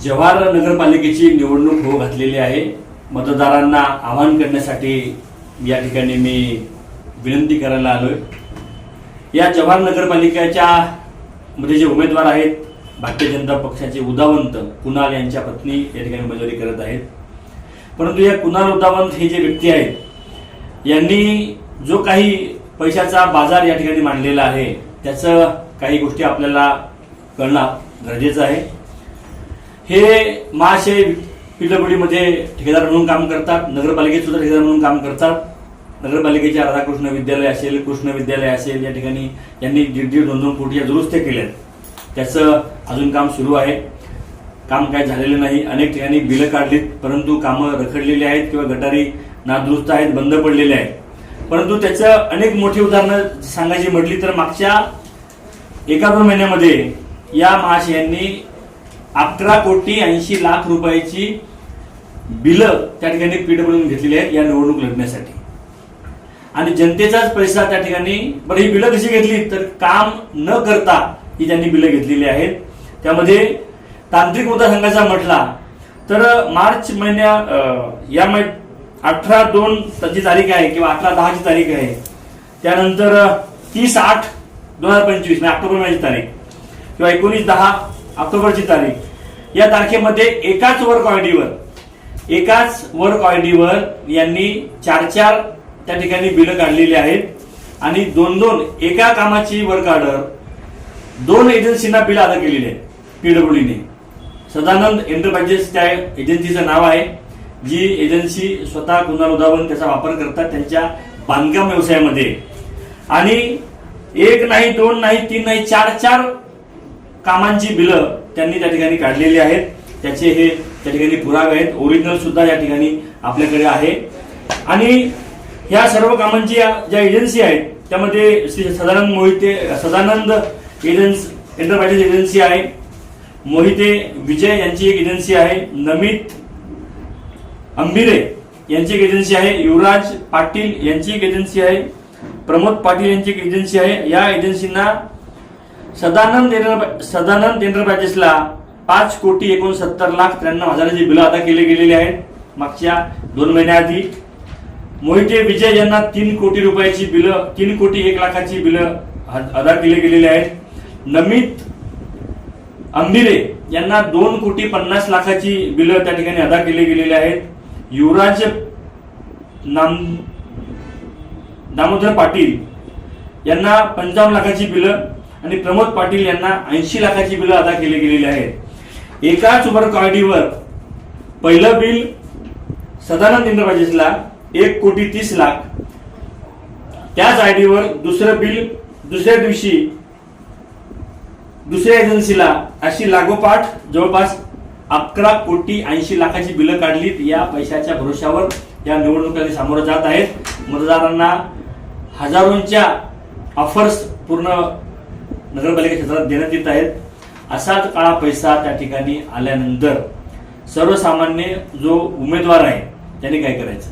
जव्हार नगरपालिकेची निवडणूक होऊ घातलेली आहे. मतदारांना आवाहन करण्यासाठी या ठिकाणी मी विनंती करायला आलोय. या जव्हार नगरपालिकेच्या मध्ये जे उमेदवार आहेत, भारतीय जनता पक्षाचे उदावंत कुणाल यांच्या पत्नी या ठिकाणी उमेदवारी करत आहेत. परंतु या कुणाल उदावंत हे जे व्यक्ती आहेत, यांनी जो काही पैशाचा बाजार या ठिकाणी मांडलेला आहे, त्याचं काही गोष्टी आपल्याला कळणं गरजेचं आहे. हे महाशय पीडब्ल्यूडी मध्ये ठेकेदार म्हणून काम करतात, नगरपालिकेत सुद्धा ठेकेदार म्हणून काम करतात. नगरपालिकेच्या राधाकृष्ण विद्यालय असेल, कृष्ण विद्यालय असेल, या ठिकाणी यांनी 1.5-2 कोटीच्या दुरुस्त्या केल्यात. त्याचं अजून काम सुरू आहे. काम काय झालेलं नाही. अनेक ठिकाणी बिलं काढलीत, परंतु कामं रखडलेली आहेत किंवा गटारी नादुरुस्त आहेत, बंद पडलेले आहेत. परंतु त्याचं अनेक मोठी उदाहरणं सांगायची म्हटली तर मागच्या 1-2 महिन्यामध्ये या महाशयांनी 11,80,00,000 रुपयाची बिलं त्या ठिकाणी पीडब्ल्यूडीने घेतलेली आहेत या निवडणूक लढण्यासाठी. आणि जनतेचाच पैसा त्या ठिकाणी. बरं, ही बिलं कशी घेतली तर काम न करता ही त्यांनी बिलं घेतलेली आहेत. त्यामध्ये तांत्रिक मतदारसंघाचा म्हटला तर मार्च या 18/2 ची तारीख आहे किंवा 18/10 ची तारीख आहे. त्यानंतर 30/8/2025 म्हणजे ऑक्टोबर महिन्याची तारीख किंवा 19/10 ऑक्टोबरची तारीख, या तारखेमध्ये एकाच वर्क ऑयडीवर यांनी 4 त्या ठिकाणी बिलं काढलेली आहेत. आणि 2 एका कामाची वर्क ऑर्डर 2 एजन्सींना बिल अदा केलेली आहेत पीडब्ल्यूडीने. सदानंद एंटरप्राइजेस त्या एजन्सीचं नाव आहे, जी एजन्सी स्वतः कुणाल उदावंत त्याचा वापर करतात त्यांच्या बांधकाम व्यवसायामध्ये. आणि 1 नाही, 2 नाही, 3 नाही, 4 कामांची बिलं त्यांनी त्या ठिकाणी काढलेली आहेत. त्याचे हे त्या ठिकाणी पुरावे आहेत. ओरिजिनल सुद्धा या ठिकाणी आपल्याकडे आहे. आणि ह्या सर्व कामांची ज्या एजन्सी आहेत त्यामध्ये श्री सदानंद एंटरप्राइजेस एजन्सी आहे, मोहिते विजय यांची एक एजन्सी आहे, नमित अंबिरे यांची एक एजन्सी आहे, युवराज पाटील यांची एक एजन्सी आहे, प्रमोद पाटील यांची एक एजन्सी आहे. या एजन्सींना सदानंद एंटरप्राइजेसला 5,69,93,000 बिलं अदा केले गेलेली आहेत मागच्या 2 महिन्याआधी. मोहिते विजय यांना 3 कोटी रुपयाची बिलं, 3,01,00,000 बिलं अदा केले गेलेले आहेत. नमित अंबिरे यांना 2,50,00,000 बिलं त्या ठिकाणी अदा केले गेलेले आहेत. युवराज दामोदर पाटील यांना 55,00,000 बिलं आणि प्रमोद पाटील यांना 80,00,000 बिलं अदा केली गेलेली आहेत. एकाच वर्क ऑयडीवर पहिलं बिल सदानंद एंटरप्राइजेसला 1,30,00,000, त्याच आयडीवर दुसरं बिल दुसऱ्या दिवशी दुसऱ्या एजन्सीला, अशी लागोपाठ जवळपास 11,80,00,000 बिलं काढलीत. या पैशाच्या भरोशावर या निवडणुकांनी सामोरं जात आहेत. मतदारांना हजारोंच्या ऑफर्स पूर्ण नगरपालिका क्षेत्रात देण्यात येत आहेत. असाच काळा पैसा त्या ठिकाणी आल्यानंतर सर्वसामान्य जो उमेदवार आहे त्याने काय करायचं.